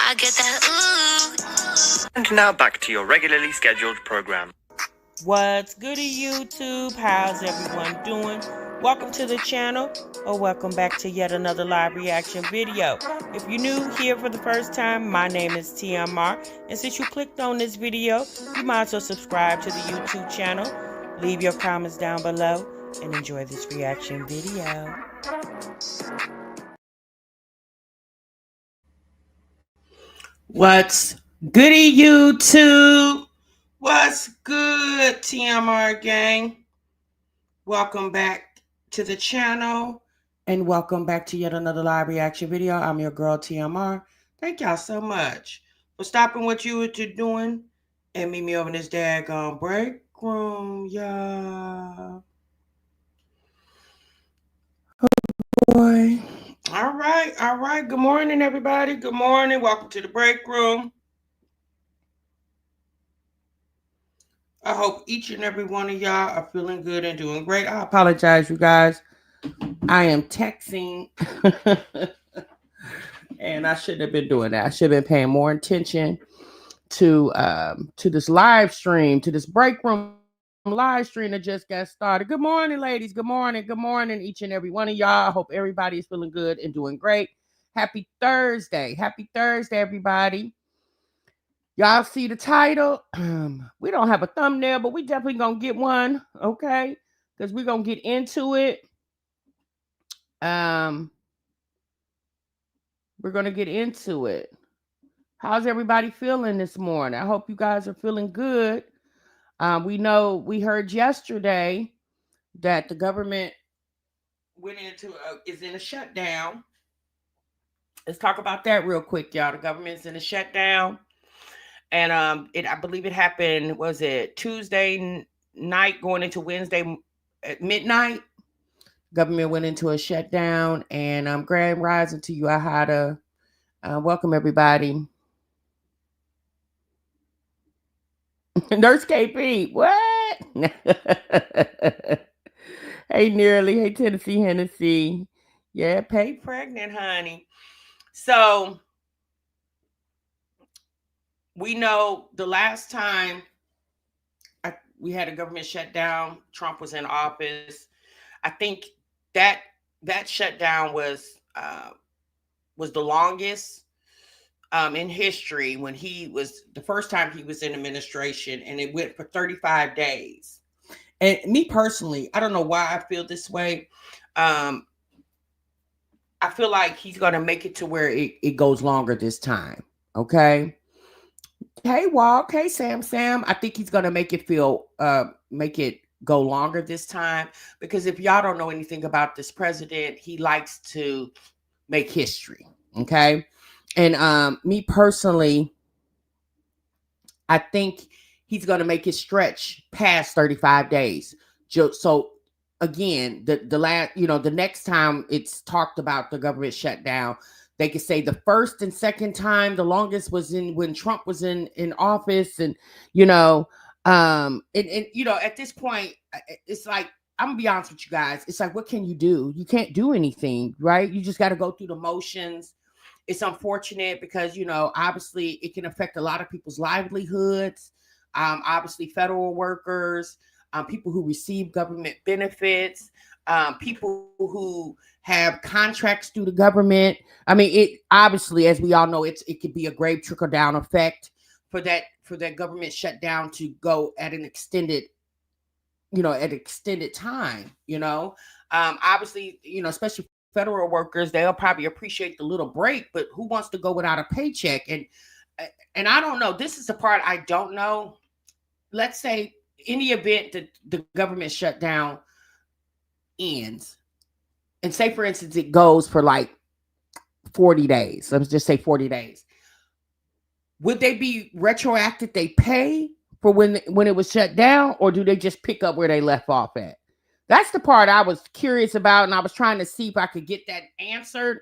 I get that ooh. And now back to your regularly scheduled program. What's goody, YouTube? How's everyone doing? Welcome to the channel, or welcome back to yet another live reaction video. If you're new here for the first time, my name is TMR, and since you clicked on this video, you might as well subscribe to the YouTube channel, leave your comments down below, and enjoy this reaction video. What's goody, YouTube? What's good, TMR gang? Welcome back to the channel, and welcome back to yet another live reaction video. I'm your girl, TMR. Thank y'all so much for stopping what you were doing and meet me over in this daggone break room, y'all. Oh, boy. All right. Good morning, everybody. Good morning. Welcome to the break room. I hope each and every one of y'all are feeling good and doing great. I apologize, you guys. I am texting, and I shouldn't have been doing that. I should have been paying more attention to this live stream, to this break room live stream that just got started. Good morning, ladies. Good morning, each and every one of y'all. I hope everybody is feeling good and doing great. Happy Thursday, everybody. Y'all see the title? We don't have a thumbnail, but we definitely gonna get one, okay? Because we're gonna get into it. We're gonna get into it. How's everybody feeling this morning? I hope you guys are feeling good. We heard yesterday that the government is in a shutdown. Let's talk about that real quick, y'all. The government's in a shutdown. And I believe it happened, was it Tuesday night going into Wednesday at midnight? Government went into a shutdown, and grand rising to you, Ahada. Welcome, everybody. Nurse KP, what? Hey, Nearly. Hey, Tennessee Hennessy. Yeah, pay pregnant, honey. So we know the last time we had a government shutdown, Trump was in office. I think that shutdown was the longest in history, when he was the first time he was in administration, and it went for 35 days. And me personally, I don't know why I feel this way. I feel like he's going to make it to where it goes longer this time. Okay. Hey, Walk. Hey, Sam. I think he's going to make it go longer this time, because if y'all don't know anything about this president, he likes to make history. Okay. And me personally, I think he's going to make it stretch past 35 days. So again, the next time it's talked about the government shutdown, they could say the first and second time, the longest was when Trump was in office. And, at this point, it's like, I'm gonna be honest with you guys. It's like, what can you do? You can't do anything, right? You just got to go through the motions. It's unfortunate because, obviously it can affect a lot of people's livelihoods. Obviously federal workers, people who receive government benefits, people who have contracts through the government. I mean, it obviously, as we all know, it could be a grave trickle down effect for that government shutdown to go at an extended time, obviously, especially federal workers, they'll probably appreciate the little break, but who wants to go without a paycheck? And I don't know. This is the part I don't know. Let's say in the event that the government shutdown ends, and say, for instance, it goes for like 40 days. Let's just say 40 days. Would they be retroactive? They pay for when it was shut down, or do they just pick up where they left off at? That's the part I was curious about, and I was trying to see if I could get that answered.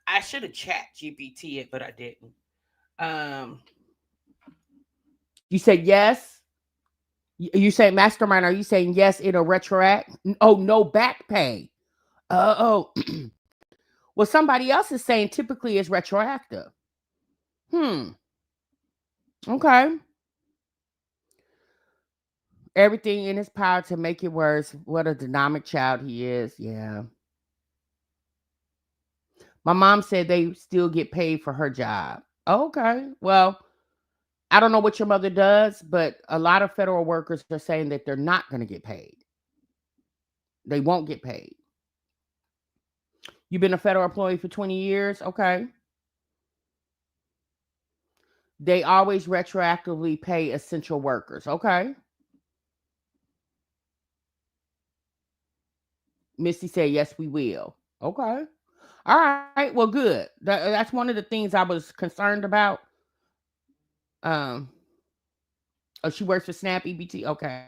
I should have chat GPT it, but I didn't. You said yes? You say Mastermind, are you saying yes, it'll retroact? Oh, no back pay. Well, somebody else is saying typically it's retroactive. Hmm. Okay. Everything in his power to make it worse. What a dynamic child he is. Yeah. My mom said they still get paid for her job. Okay. Well, I don't know what your mother does, but a lot of federal workers are saying that they're not going to get paid. They won't get paid. You've been a federal employee for 20 years. Okay. They always retroactively pay essential workers. Okay. Misty said, yes, we will. Okay. All right. Well, good. That's one of the things I was concerned about. Um, oh, she works for SNAP EBT. Okay.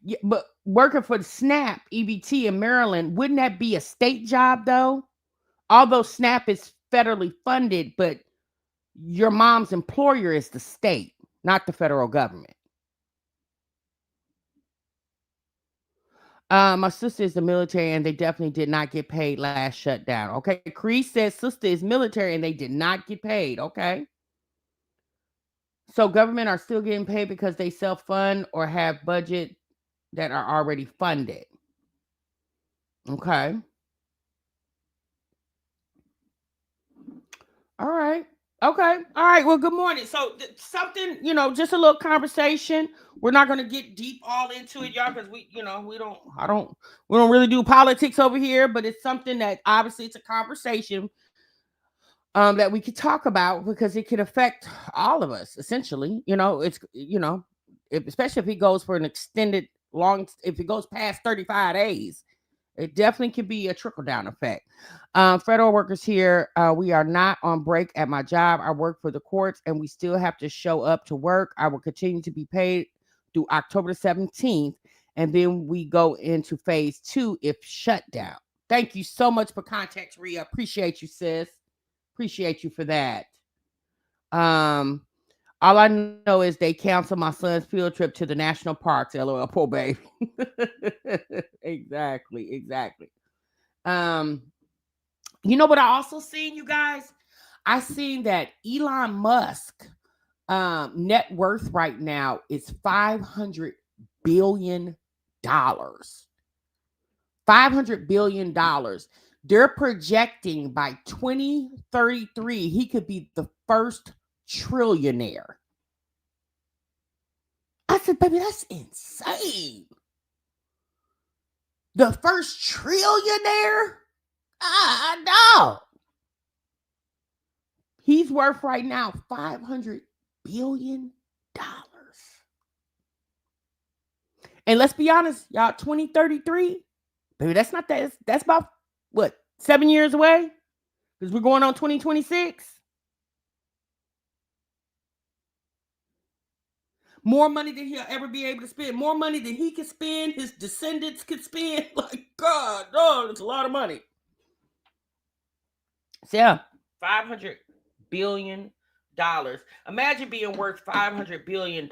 Yeah, but working for the SNAP EBT in Maryland, wouldn't that be a state job though? Although SNAP is federally funded, but your mom's employer is the state, not the federal government. My sister is the military and they definitely did not get paid last shutdown. Okay. Cree says sister is military and they did not get paid. Okay. So government are still getting paid because they self-fund or have budget that are already funded. Okay. All right. Okay. All right. Well, good morning. So something, just a little conversation. We're not going to get deep all into it, y'all, because we don't really do politics over here, but it's something that obviously it's a conversation that we could talk about because it could affect all of us essentially. Especially if it goes for an extended if it goes past 35 days, it definitely can be a trickle down effect. Federal workers here, we are not on break at my job. I work for the courts and we still have to show up to work. I will continue to be paid through October 17th. And then we go into phase 2 if shutdown. Thank you so much for context, Rhea. Appreciate you, sis. Appreciate you for that. Um, all I know is they canceled my son's field trip to the national parks. LOL, poor baby. Exactly. Um, you know what I also seen, you guys? I seen that Elon Musk net worth right now is $500 billion. $500 billion. They're projecting by 2033 he could be the first trillionaire. I said, baby, that's insane. The first trillionaire? No. He's worth right now $500 billion. And let's be honest, y'all, 2033, baby, that's not that. That's about, what, 7 years away? Because we're going on 2026. More money than he'll ever be able to spend. More money than he could spend, his descendants could spend. Like, God, oh, that's a lot of money. So, yeah, $500 billion. Imagine being worth $500 billion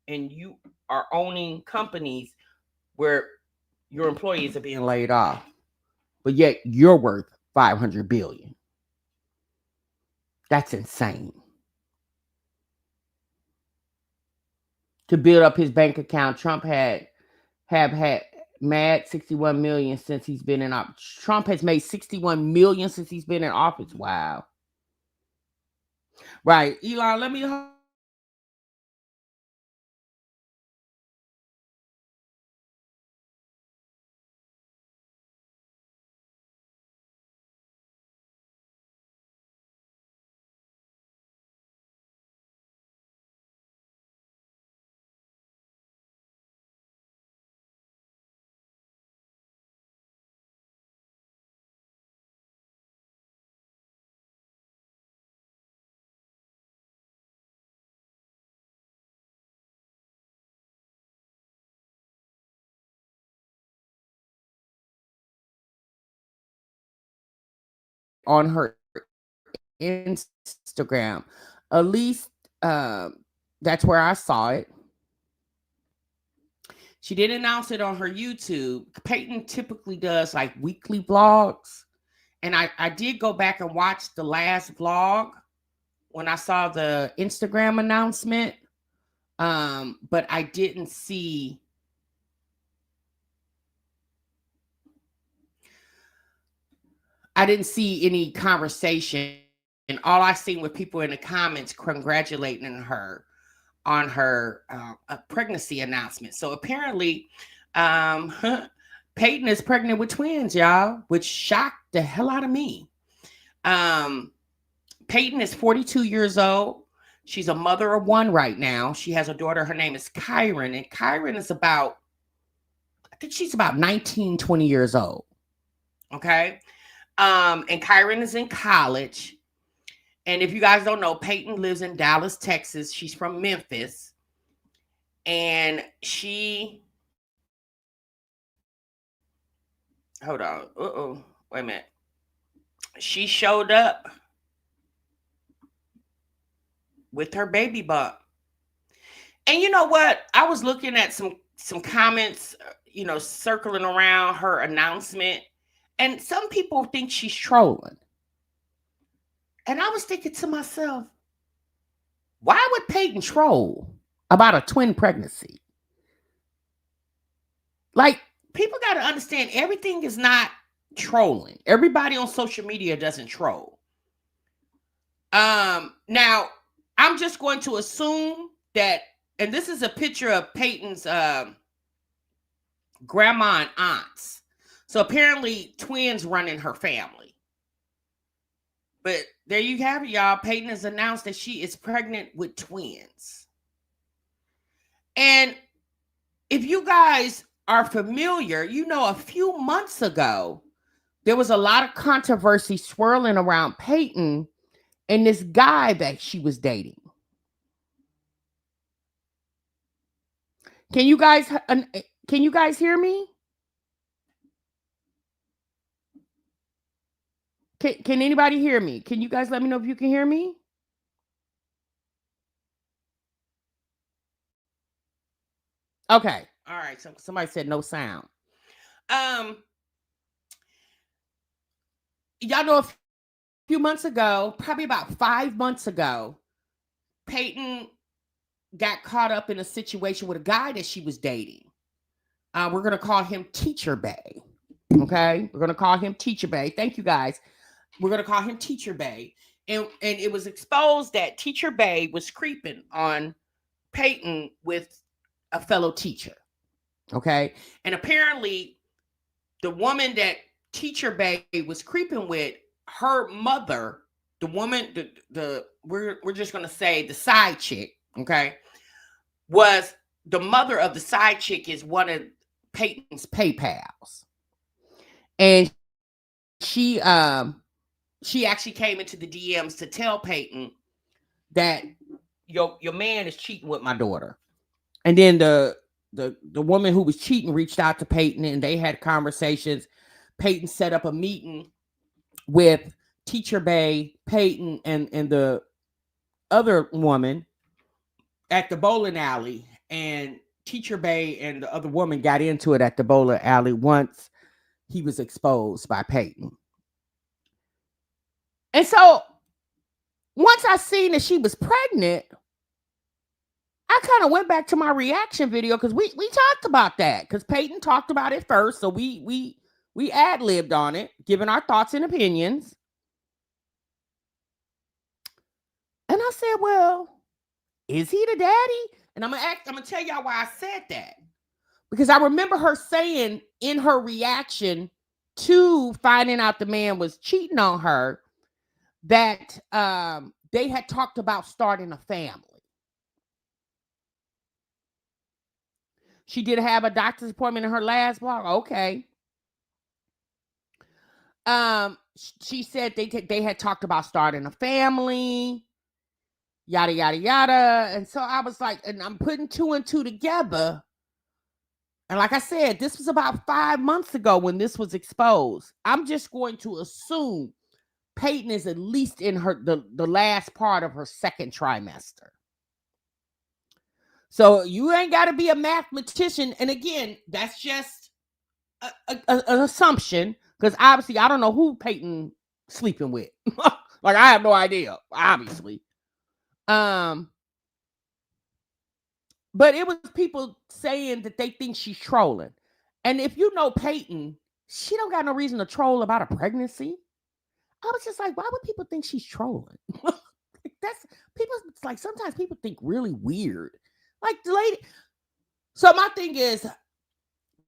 and you are owning companies where your employees are being laid off, but yet you're worth $500 billion. That's insane. To build up his bank account, Trump have had mad 61 million since he's been in office. Trump has made 61 million since he's been in office. Wow. Right. Elon, let me hold on for a second. Let me get this call real quick. On her Instagram. At least that's where I saw it. She didn't announce it on her YouTube. Peyton typically does like weekly vlogs, And I did go back and watch the last vlog when I saw the Instagram announcement. But I didn't see any conversation. And all I seen were people in the comments congratulating her on her pregnancy announcement. So apparently, Peyton is pregnant with twins, y'all, which shocked the hell out of me. Peyton is 42 years old. She's a mother of one right now. She has a daughter. Her name is Kyron. And Kyron is I think she's about 19, 20 years old. Okay. And Kyron is in college. And if you guys don't know, Peyton lives in Dallas, Texas. She's from Memphis. And hold on. Wait a minute. She showed up with her baby bump. And you know what? I was looking at some comments, circling around her announcement. And some people think she's trolling. And I was thinking to myself, why would Peyton troll about a twin pregnancy? Like, people got to understand, everything is not trolling. Everybody on social media doesn't troll. Now, I'm just going to assume that, and this is a picture of Peyton's grandma and aunts. So apparently twins run in her family. But there you have it, y'all. Peyton has announced that she is pregnant with twins. And if you guys are familiar, a few months ago, there was a lot of controversy swirling around Peyton and this guy that she was dating. Can you guys hear me? Can anybody hear me? Can you guys let me know if you can hear me? Okay. All right. So somebody said no sound. Y'all know a few months ago, probably about 5 months ago, Peyton got caught up in a situation with a guy that she was dating. We're going to call him Teacher Bay. Okay. We're going to call him Teacher Bay. Thank you, guys. We're going to call him Teacher Bay. And it was exposed that Teacher Bay was creeping on Peyton with a fellow teacher. Okay. And apparently the woman that Teacher Bay was creeping with, her mother, the woman, we're just going to say the side chick, okay, was the mother of the side chick is one of Peyton's PayPals. And she actually came into the DMs to tell Peyton that your man is cheating with my daughter. And then the woman who was cheating reached out to Peyton and they had conversations. Peyton set up a meeting with Teacher Bay, Peyton, and the other woman at the bowling alley. And Teacher Bay and the other woman got into it at the bowling alley once he was exposed by Peyton. And so once I seen that she was pregnant, I kind of went back to my reaction video because we talked about that because Peyton talked about it first. So we ad-libbed on it, giving our thoughts and opinions. And I said, well, is he the daddy? And I'm gonna tell y'all why I said that. Because I remember her saying in her reaction to finding out the man was cheating on her that they had talked about starting a family. She did have a doctor's appointment in her last blog. Okay. She said they had talked about starting a family, yada, yada, yada. And so I was like, and I'm putting two and two together. And like I said, this was about 5 months ago when this was exposed. I'm just going to assume Peyton is at least in the last part of her second trimester. So you ain't got to be a mathematician. And again, that's just an assumption. Because obviously, I don't know who Peyton sleeping with. Like, I have no idea, obviously. But it was people saying that they think she's trolling. And if you know Peyton, she don't got no reason to troll about a pregnancy. I was just like, why would people think she's trolling? Like, that's people. It's like sometimes people think really weird. Like the lady. So my thing is,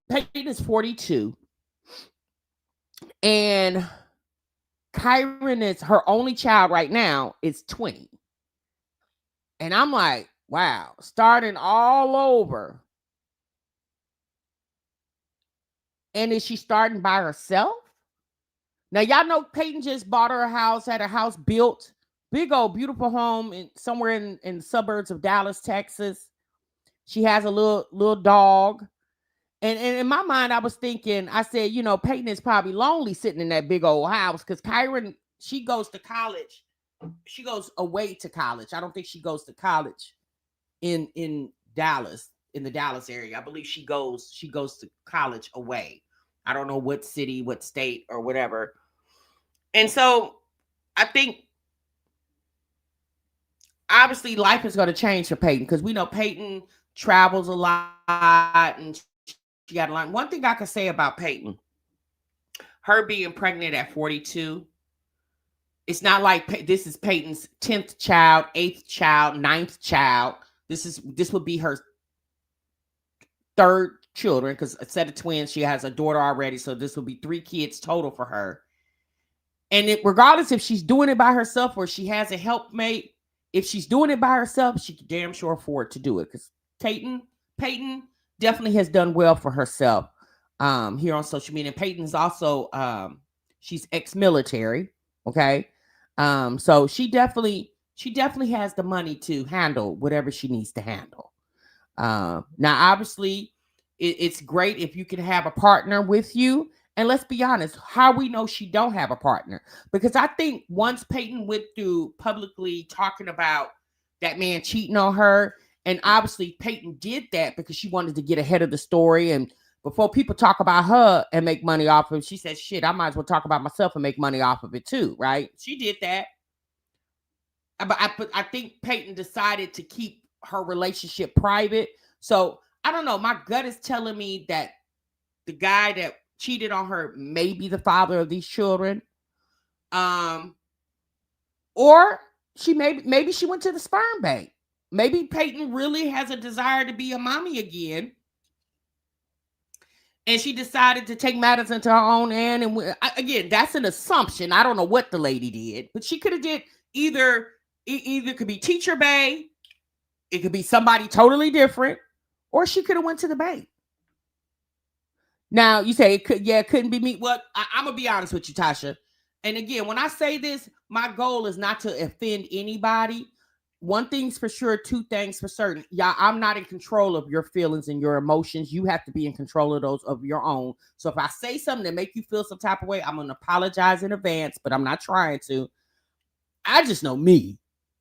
Peyton is 42, and Kyron is her only child right now is 20. And I'm like, wow, starting all over. And is she starting by herself? Now, y'all know Peyton just bought her a house, had a house built, big old beautiful home somewhere in the suburbs of Dallas, Texas. She has a little dog. And in my mind, I was thinking, I said, you know, Peyton is probably lonely sitting in that big old house because Kyron, she goes to college. She goes away to college. I don't think she goes to college in Dallas, in the Dallas area. I believe she goes to college away. I don't know what city, what state, or whatever. And so I think obviously life is going to change for Peyton because we know Peyton travels a lot and she got a lot. One thing I can say about Peyton, her being pregnant at 42, it's not like this is Peyton's 10th child, 8th child, 9th child. This would be her third children because a set of twins. She has a daughter already, so this will be 3 kids total for her. And regardless if she's doing it by herself or she has a helpmate, if she's doing it by herself, she can damn sure afford to do it because Peyton definitely has done well for herself here on social media. And Peyton's also she's ex-military, okay? So she definitely has the money to handle whatever she needs to handle. Now, obviously, it's great if you can have a partner with you. And let's be honest, how we know she don't have a partner? Because I think once Peyton went through publicly talking about that man cheating on her, and obviously Peyton did that because she wanted to get ahead of the story. And before people talk about her and make money off of it, she said, shit, I might as well talk about myself and make money off of it too, right? She did that. But I think Peyton decided to keep her relationship private. So I don't know. My gut is telling me that the guy that cheated on her may be the father of these children. Or maybe she went to the sperm bank. Maybe Peyton really has a desire to be a mommy again. And she decided to take matters into her own hand. And again, that's an assumption. I don't know what the lady did, but she could have did either could be Teacher Bay, it could be somebody totally different, or she could have went to the bank. Now, you say it couldn't be me. Well, I'm going to be honest with you, Tasha. And again, when I say this, my goal is not to offend anybody. One thing's for sure, 2 things for certain. Yeah, I'm not in control of your feelings and your emotions. You have to be in control of those of your own. So if I say something that make you feel some type of way, I'm going to apologize in advance, but I'm not trying to. I just know me.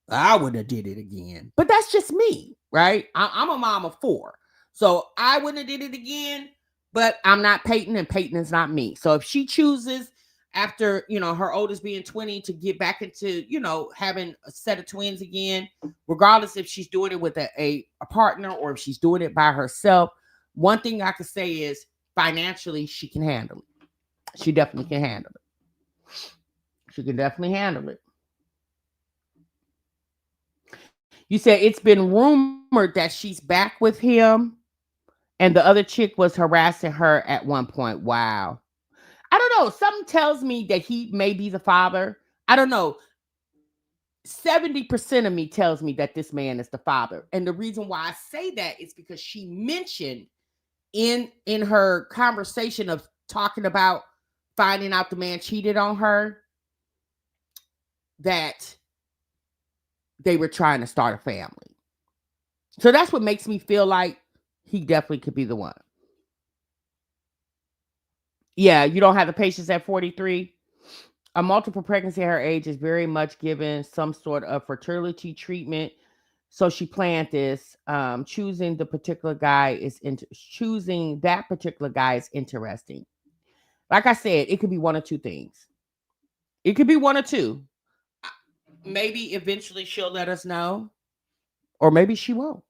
I would have did it again. But that's just me, right? I'm a mom of 4. So I wouldn't have did it again. But I'm not Peyton and Peyton is not me. So if she chooses after, her oldest being 20 to get back into, having a set of twins again, regardless if she's doing it with a partner or if she's doing it by herself, one thing I can say is financially, she can handle it. She definitely can handle it. She can definitely handle it. You said it's been rumored that she's back with him. And the other chick was harassing her at one point. Wow. I don't know. Something tells me that he may be the father. I don't know. 70% of me tells me that this man is the father. And the reason why I say that is because she mentioned in her conversation of talking about finding out the man cheated on her that they were trying to start a family. So that's what makes me feel like he definitely could be the one. Yeah, you don't have the patience at 43. A multiple pregnancy at her age is very much given some sort of fertility treatment. So she planned this. Choosing that particular guy is interesting. Like I said, it could be one or two things. It could be one or two. Maybe eventually she'll let us know, or maybe she won't.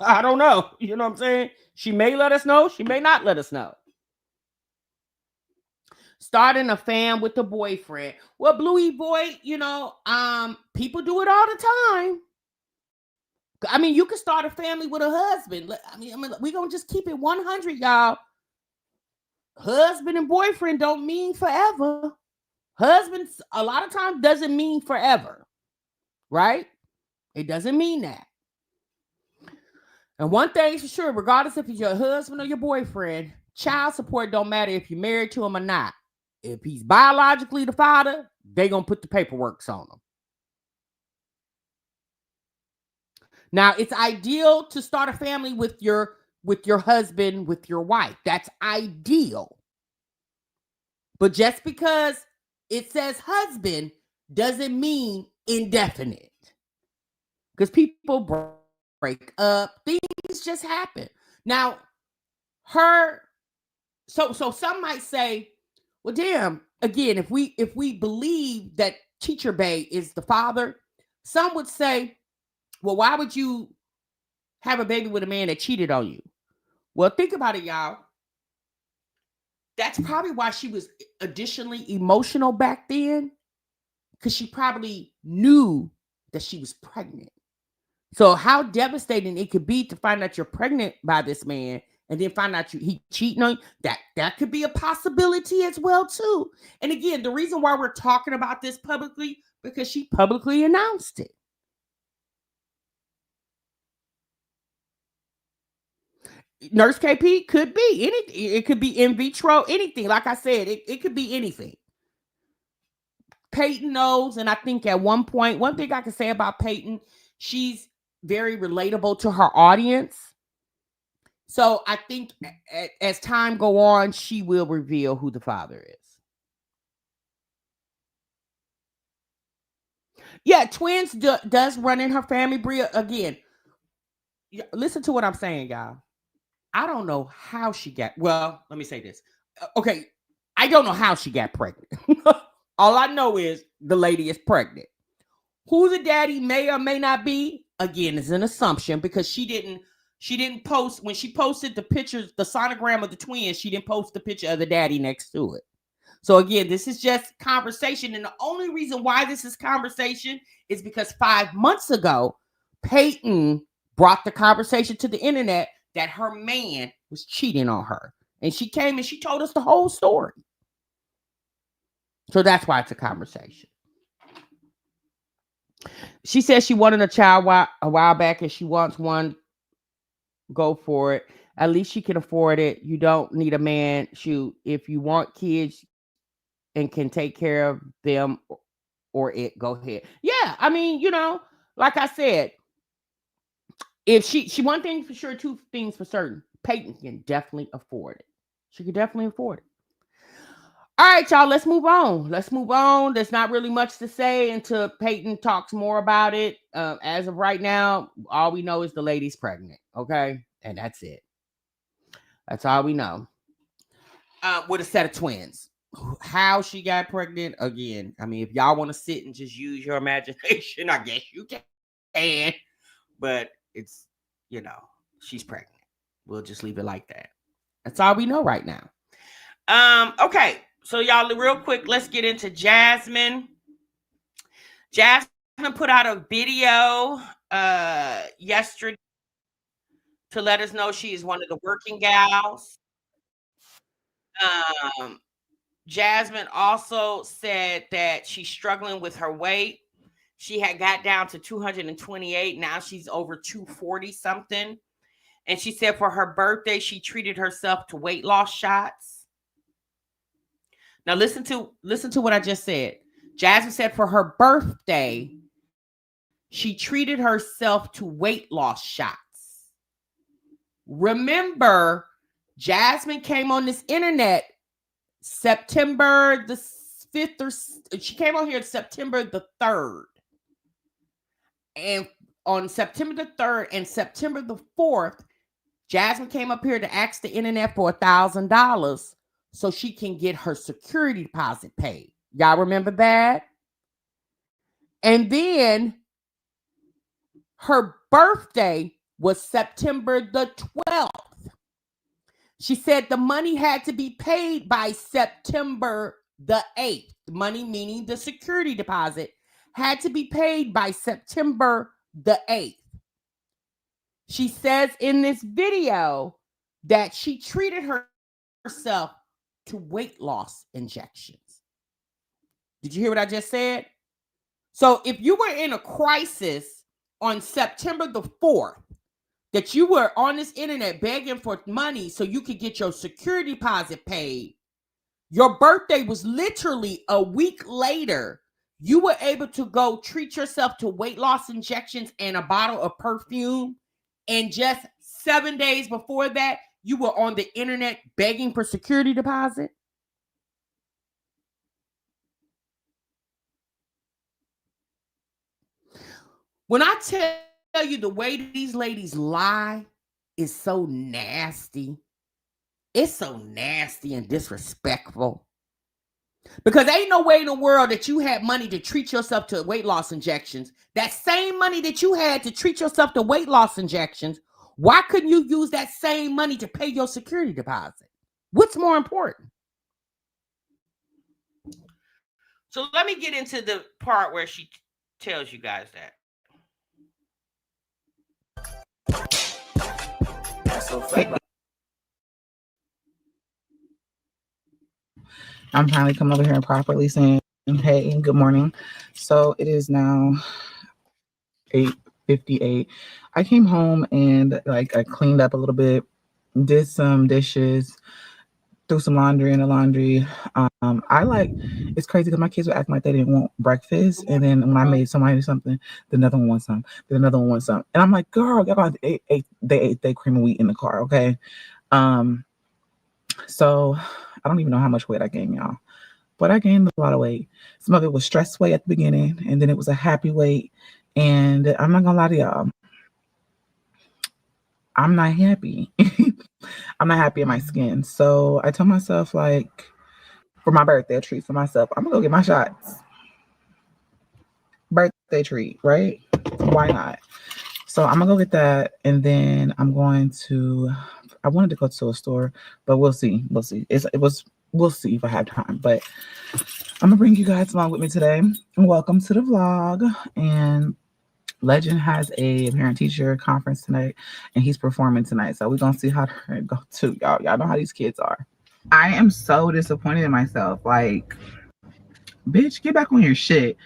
I don't know. You know what I'm saying? She may let us know. She may not let us know. Starting a fam with the boyfriend. Well, Bluey boy, people do it all the time. I mean, you can start a family with a husband. I mean, we're going to just keep it 100, y'all. Husband and boyfriend don't mean forever. Husbands, a lot of times, doesn't mean forever, right? It doesn't mean that. And one thing's for sure, regardless if it's your husband or your boyfriend, child support don't matter if you're married to him or not. If he's biologically the father, they're going to put the paperwork on him. Now, it's ideal to start a family with your husband, with your wife. That's ideal. But just because it says husband doesn't mean indefinite. Because people break up. Things just happen. Now, so some might say, well, damn, again, if we believe that Teacher Bay is the father, some would say, well, why would you have a baby with a man that cheated on you? Well, think about it, y'all. That's probably why she was additionally emotional back then, because she probably knew that she was pregnant. So how devastating it could be to find out you're pregnant by this man and then find out he cheating on you, that could be a possibility as well, too. And again, the reason why we're talking about this publicly, because she publicly announced it. Nurse KP could be anything. It could be in vitro, anything. Like I said, it could be anything. Peyton knows, and I think at one point, one thing I can say about Peyton, she's very relatable to her audience. So I think as time go on, she will reveal who the father is. Yeah, twins does run in her family. Bria, again, listen to what I'm saying, y'all. I don't know how she got, well, let me say this. Okay, I don't know how she got pregnant. All I know is the lady is pregnant. Who the daddy may or may not be, again, is an assumption, because she didn't post, when she posted the pictures, the sonogram of the twins, she didn't post the picture of the daddy next to it. So again, this is just conversation. And the only reason why this is conversation is because 5 months ago, Peyton brought the conversation to the internet that her man was cheating on her. And she came and she told us the whole story. So that's why it's a conversation. She said she wanted a child a while back, and she wants one. Go for it. At least she can afford it. You don't need a man. Shoot, if you want kids and can take care of them or it, go ahead. Yeah, I mean, like I said, if she one thing for sure, two things for certain. Peyton can definitely afford it. She can definitely afford it. All right, y'all, let's move on. There's not really much to say until Peyton talks more about it. As of right now, all we know is the lady's pregnant, okay? And that's it. That's all we know. With a set of twins. How she got pregnant, again, I mean, if y'all want to sit and just use your imagination, I guess you can. But it's, she's pregnant. We'll just leave it like that. That's all we know right now. Okay. So y'all, real quick, let's get into Jasmine. Jasmine put out a video yesterday to let us know she is one of the working gals. Jasmine also said that she's struggling with her weight. She had got down to 228. Now she's over 240 something. And she said for her birthday, she treated herself to weight loss shots. Now listen to what I just said. Jasmine said for her birthday, she treated herself to weight loss shots. Remember, Jasmine came on this internet September the 5th, or she came on here September the 3rd. And on September the 3rd and September the 4th, Jasmine came up here to ask the internet for $1,000 so she can get her security deposit paid. Y'all remember that? And then her birthday was September the 12th. She said the money had to be paid by September the 8th. Money meaning the security deposit had to be paid by September the 8th. She says in this video that she treated herself to weight loss injections. Did you hear what I just said? So if you were in a crisis on September the 4th, that you were on this internet begging for money so you could get your security deposit paid, your birthday was literally a week later, you were able to go treat yourself to weight loss injections and a bottle of perfume. And just 7 days before that, you were on the internet begging for security deposit. When I tell you the way these ladies lie is so nasty, it's so nasty and disrespectful. Because ain't no way in the world that you had money to treat yourself to weight loss injections. That same money that you had to treat yourself to weight loss injections, why couldn't you use that same money to pay your security deposit? What's more important? So let me get into the part where she tells you guys that. I'm finally coming over here and properly saying, hey, and good morning. So it is now 8:58. I came home and I cleaned up a little bit, did some dishes, threw some laundry in the laundry. It's crazy because my kids were acting like they didn't want breakfast. And then when I made somebody something, then another one wants some, then another one wants some. And I'm like, girl, y'all they ate their cream of wheat in the car, okay? So I don't even know how much weight I gained, y'all. But I gained a lot of weight. Some of it was stress weight at the beginning, and then it was a happy weight. And I'm not gonna lie to y'all, I'm not happy. I'm not happy in my skin. So I told myself, for my birthday, a treat for myself, I'm gonna go get my shots. Birthday treat, right? Why not? So I'm gonna go get that, and then I wanted to go to a store, but we'll see. We'll see. We'll see if I have time. But I'm gonna bring you guys along with me today. Welcome to the vlog. And Legend has a parent-teacher conference tonight, and he's performing tonight. So we're gonna see how it goes too, y'all. Y'all know how these kids are. I am so disappointed in myself. Bitch, get back on your shit.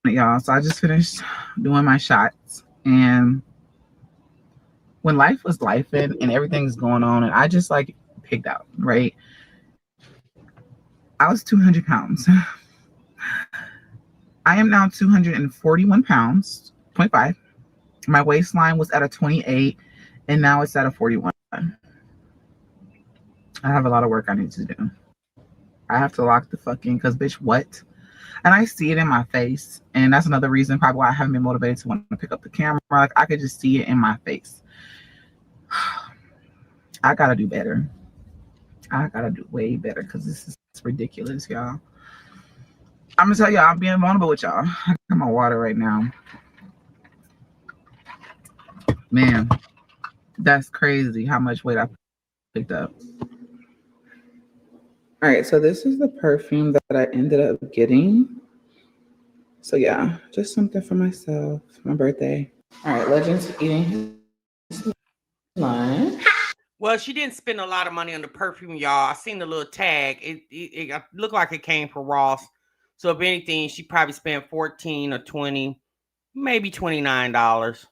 Y'all. So I just finished doing my shots, and when life was life and everything's going on, and I just picked out, right? I was 200 pounds. I am now 241 pounds, 0.5. My waistline was at a 28, and now it's at a 41. I have a lot of work I need to do. I have to lock the fucking, because bitch, what? And I see it in my face, and that's another reason probably why I haven't been motivated to want to pick up the camera. I could just see it in my face. I gotta do better. I gotta do way better, because this is ridiculous, y'all. I'm gonna tell y'all, I'm being vulnerable with y'all. I got my water right now. Man, that's crazy how much weight I picked up. All right, so this is the perfume that I ended up getting. So yeah, just something for myself, my birthday. All right, Legend's eating his lunch. Well, she didn't spend a lot of money on the perfume, y'all. I seen the little tag. It looked like it came from Ross. So if anything, she probably spent $14 or $20, maybe $29.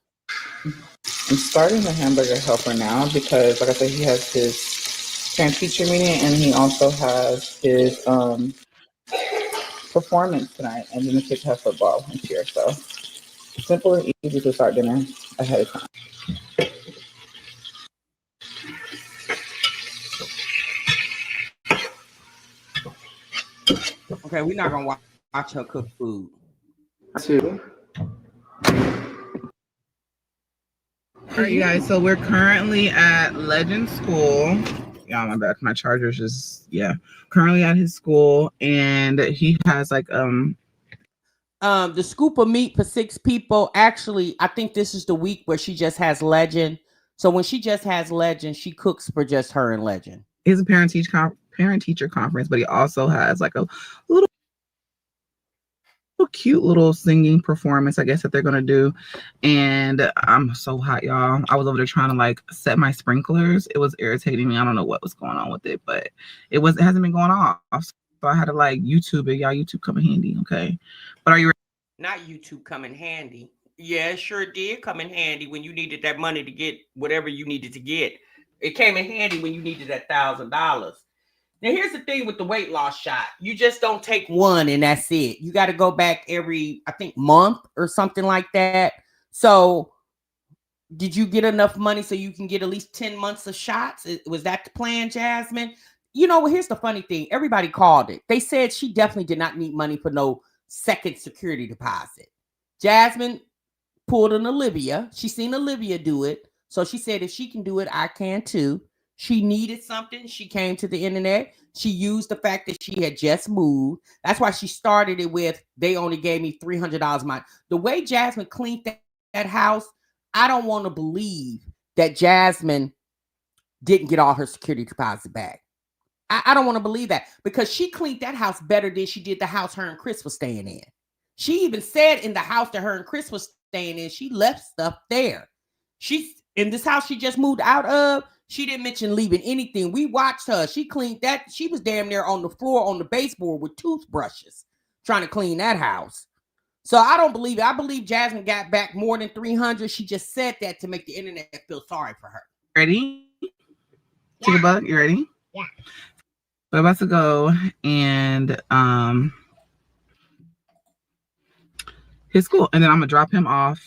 I'm starting the hamburger helper now because, like I said, he has his parent-teacher meeting, and he also has his performance tonight, and then the kids have football and cheer. So simple and easy to start dinner ahead of time. Okay, we're not gonna watch her cook food. Two. All right, you guys. So we're currently at Legend School. Y'all, my bad. My charger's just currently at his school, and he has like the scoop of meat for 6 people. Actually, I think this is the week where she just has Legend. So when she just has Legend, she cooks for just her and Legend. He's a parent teacher conference, but he also has like a little cute little singing performance, I guess, that they're gonna do. And I'm so hot, y'all. I was over there trying to like set my sprinklers. It was irritating me. I don't know what was going on with it, but it hasn't been going off. So I had to like YouTube it. Y'all, YouTube come in handy, okay? But are you ready? Not YouTube come in handy. Yeah, it sure did come in handy when you needed that money to get whatever you needed to get. It came in handy when you needed that $1,000. Now, here's the thing with the weight loss shot. You just don't take one and that's it. You got to go back every, I think, month or something like that. So did you get enough money so you can get at least 10 months of shots? Was that the plan, Jasmine? You know, well, here's the funny thing. Everybody called it. They said she definitely did not need money for no second security deposit. Jasmine pulled an Olivia. She seen Olivia do it. So she said, if she can do it, I can too. She needed something. She came to the internet. She used the fact that she had just moved. That's why she started it with, they only gave me $300. The way Jasmine cleaned that house, I don't want to believe that Jasmine didn't get all her security deposit back. I don't want to believe that, because she cleaned that house better than she did the house her and Chris was staying in. She even said in the house that her and Chris was staying in, she left stuff there. She's in this house she just moved out of. She didn't mention leaving anything. We watched her. She cleaned that. She was damn near on the floor on the baseboard with toothbrushes trying to clean that house. So I don't believe it. I believe Jasmine got back more than 300. She just said that to make the internet feel sorry for her. Ready? Take a bug. You ready? Yeah. We're about to go and his school, and then I'm gonna drop him off,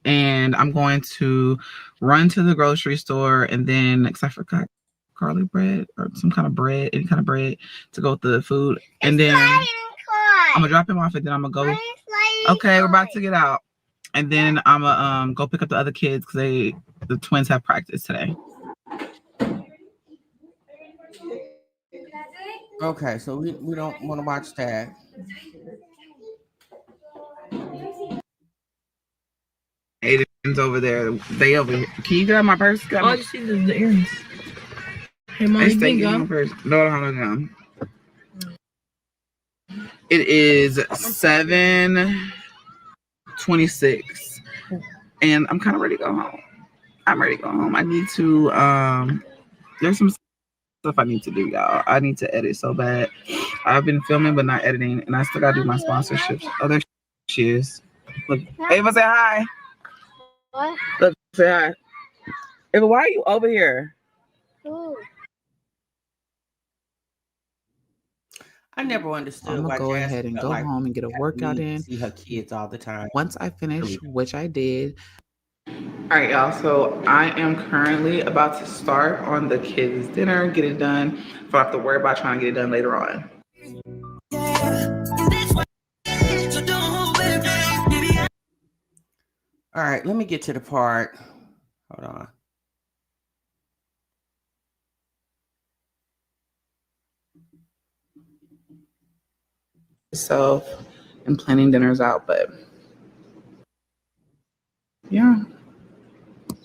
and I'm going to run to the grocery store, and then because I forgot garlic bread or some kind of bread, any kind of bread to go with the food, and then I'm gonna drop him off, and then I'm gonna go. Okay, we're about to get out, and then I'm gonna go pick up the other kids because the twins have practice today. Okay, so we don't want to watch that. Aiden's over there. They over here. Can you grab my purse? All you see is the earrings. Hey, Mom, you been gum? No, I don't know. It is 7:26, and I'm kind of ready to go home. I'm ready to go home. I need to. There's some stuff I need to do, y'all. I need to edit so bad. I've been filming but not editing, and I still gotta do my sponsorships. Oh, there she is. Look, Ava, say hi. What? Look, say hi. Ava, why are you over here? Ooh. I never understood I'm why gonna go Jasmine ahead and felt go like home and get a workout in. see her kids all the time. Once I finish, which I did. All right, y'all. So I am currently about to start on the kids' dinner, get it done. So I have to worry about trying to get it done later on. All right, let me get to the part. Hold on. Myself and planning dinners out, but yeah. All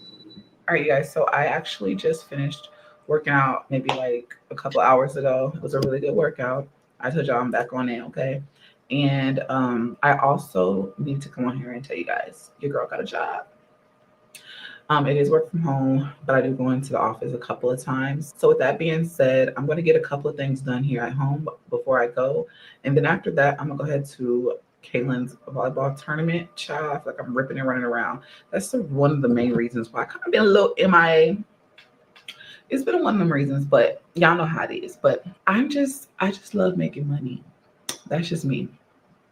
right, you guys. So I actually just finished working out maybe like a couple hours ago. It was a really good workout. I told y'all I'm back on it, okay? And I also need to come on here and tell you guys, your girl got a job. It is work from home, but I do go into the office a couple of times. So with that being said, I'm going to get a couple of things done here at home before I go. And then after that, I'm going to go ahead to Caitlin's volleyball tournament. Child, I feel like I'm ripping and running around. That's one of the main reasons why I kind of been a little MIA. It's been one of them reasons, but y'all know how it is. But I just love making money. That's just me.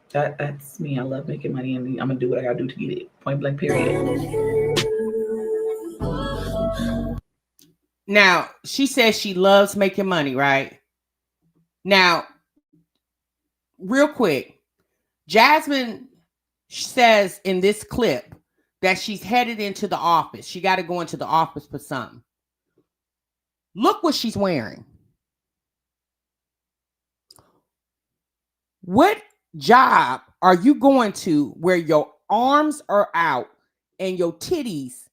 That's me. I love making money, and I'm gonna do what I gotta do to get it. Point blank, period. Now, she says she loves making money, right? Now, real quick, Jasmine says in this clip that she's headed into the office. She got to go into the office for something. Look what she's wearing. What job are you going to where your arms are out and your titties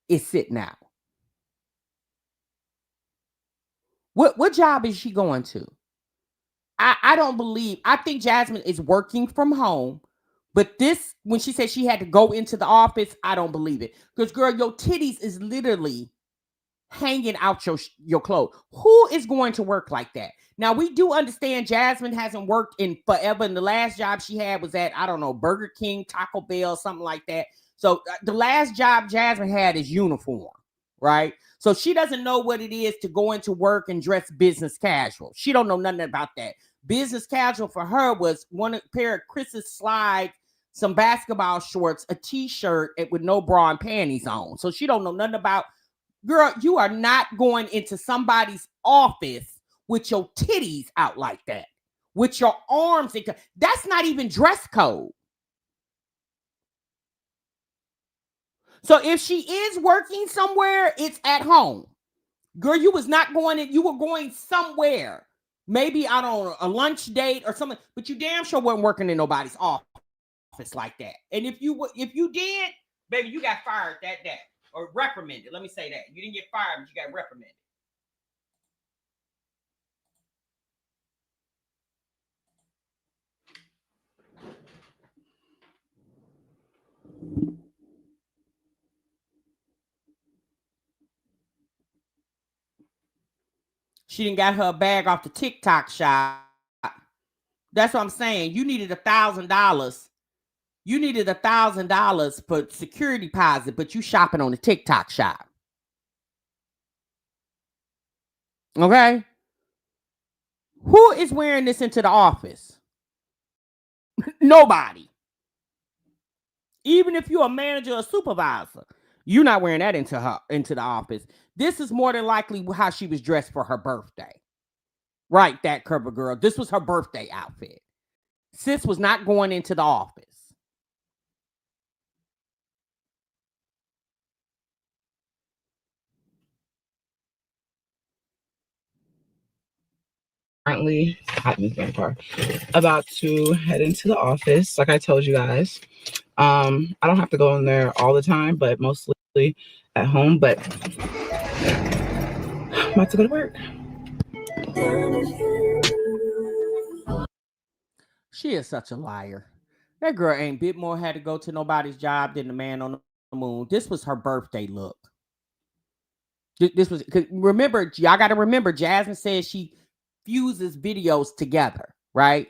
is sitting out? What job is she going to? I don't believe. I think Jasmine is working from home, but this, when she said she had to go into the office, I don't believe it. Because girl, your titties is literally hanging out your clothes. Who is going to work like that? Now, we do understand Jasmine hasn't worked in forever, and the last job she had was at, I don't know, Burger King, Taco Bell, something like that. So the last job Jasmine had is uniform, right? So she doesn't know what it is to go into work and dress business casual. She don't know nothing about that. Business casual for her was one pair of Chris's slides, some basketball shorts, a t-shirt with no bra and panties on. So she don't know nothing about. Girl, you are not going into somebody's office with your titties out like that, with your arms. That's not even dress code. So if she is working somewhere, it's at home. Girl, you was not going in, you were going somewhere. Maybe, I don't know, a lunch date or something, but you damn sure wasn't working in nobody's office like that. And if you did, baby, you got fired that day. Or reprimanded. Let me say that. You didn't get fired, but you got reprimanded. She didn't got her bag off the TikTok shop. That's what I'm saying. You needed $1,000. You needed $1,000 for security deposit, but you shopping on the TikTok shop. Okay? Who is wearing this into the office? Nobody. Even if you're a manager or supervisor, you're not wearing that into the office. This is more than likely how she was dressed for her birthday. Right, that cover girl. This was her birthday outfit. Sis was not going into the office. Currently, about to head into the office. Like I told you guys, I don't have to go in there all the time, but mostly at home. But I'm about to go to work. She is such a liar. That girl ain't bit more had to go to nobody's job than the man on the moon. This was her birthday look. This was, remember, y'all got to remember, Jasmine says she fuses videos together, right?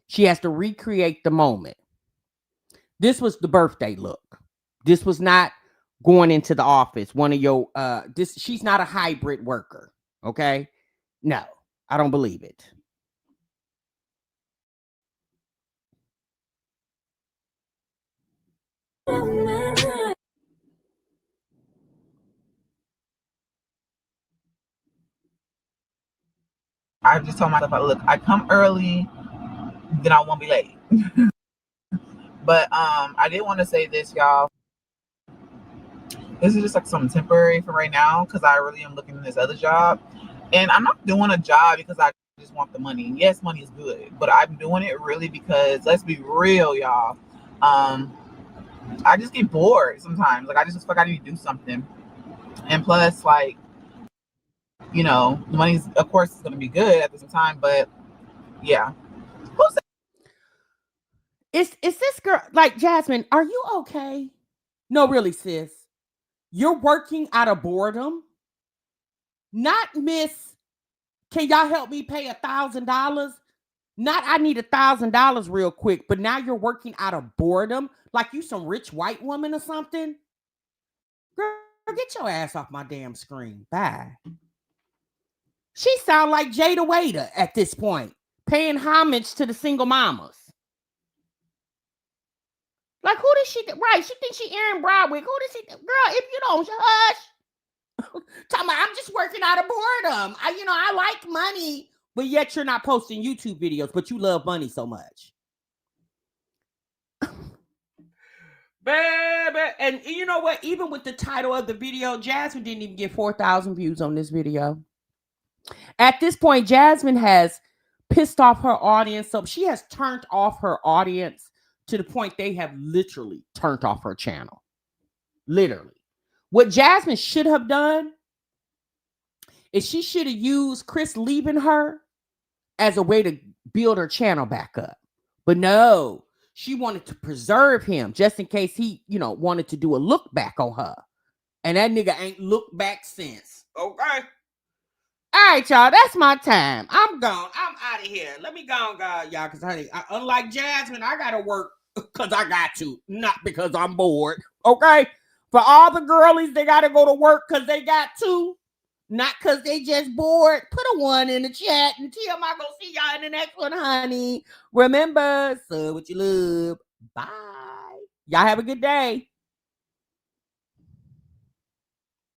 She has to recreate the moment. This was the birthday look. This was not going into the office. One of your, she's not a hybrid worker, okay? No, I don't believe it. I just told myself, look, I come early, then I won't be late. But I did want to say this, y'all. This is just like something temporary for right now because I really am looking at this other job. And I'm not doing a job because I just want the money. Yes, money is good, but I'm doing it really because, let's be real, y'all. I just get bored sometimes. Like, I just feel like I need to do something. And plus, like, you know, the money's, of course, is going to be good at the same time, but yeah. Is this girl, like, Jasmine, are you okay? No, really, sis. You're working out of boredom? Not miss, can y'all help me pay $1,000? Not, I need $1,000 real quick, but now you're working out of boredom? Like you some rich white woman or something? Girl, get your ass off my damn screen. Bye. She sound like Jada Waiter at this point, paying homage to the single mamas. Like, who does she, right, she thinks she Erin Broward. Who does she, girl, if you don't, hush. Talking about, I'm just working out of boredom. I like money, but yet you're not posting YouTube videos, but you love money so much. Baby, and you know what? Even with the title of the video, Jasmine didn't even get 4,000 views on this video. At this point, Jasmine has pissed off her audience. So she has turned off her audience to the point they have literally turned off her channel. Literally. What Jasmine should have done is she should have used Chris leaving her as a way to build her channel back up. But no, she wanted to preserve him just in case he, wanted to do a look back on her. And that nigga ain't looked back since. Okay. All right, y'all. That's my time. I'm gone. I'm out of here. Let me go on, y'all. Because, honey, unlike Jasmine, I got to work because I got to, not because I'm bored. Okay? For all the girlies, they got to go to work because they got to, not because they just bored. Put a 1 in the chat and tell them I'm going to see y'all in the next one, honey. Remember, sub what you love. Bye. Y'all have a good day.